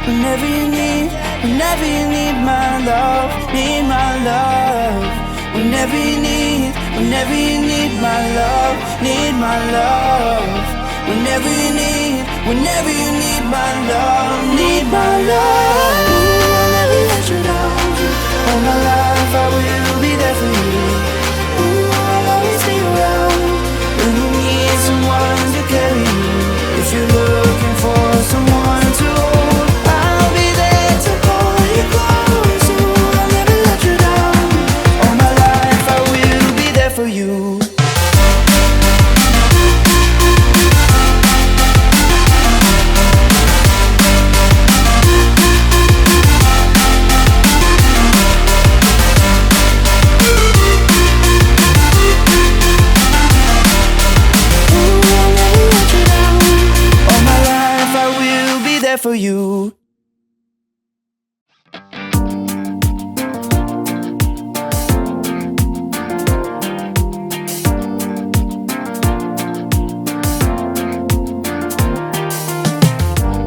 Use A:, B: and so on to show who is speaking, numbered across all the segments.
A: whenever you need my love, need my love. Whenever you need my love, need my love. Whenever you need my love, need my love. Ooh, I'll never let you down. All my life I will be there for you. Ooh, I'll always be around when you need someone to carry you. If you're looking for someone to hold, I'll be there to pull you close. Ooh, I'll never let you down. All my life I will be there for you. For you.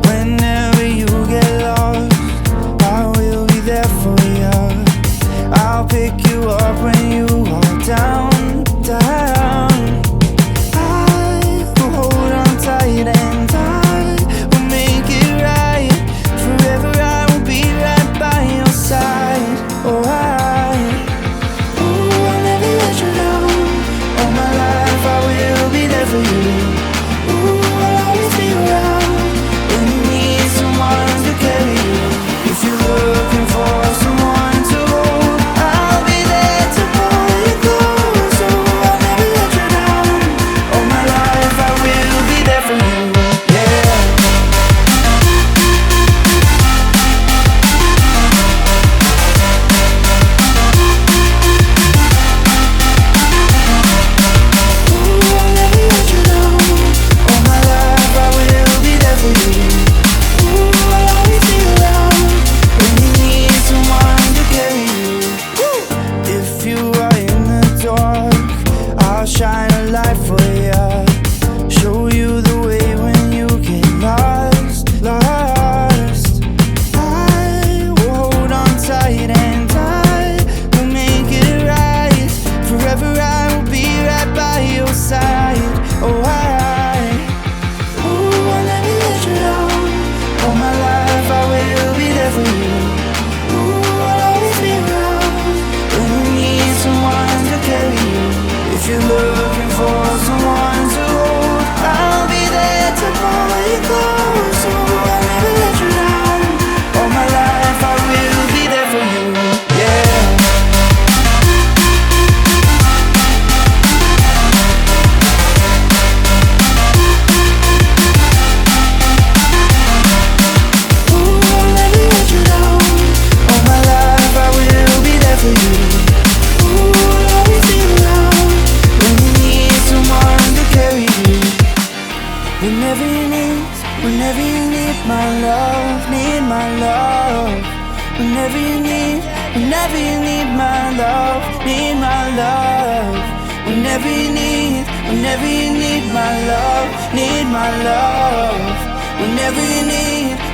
A: Whenever you get lost, I will be there for you. I'll pick you up when you are down, down. I will hold on tight and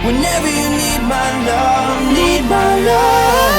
A: whenever you need my love, need my love.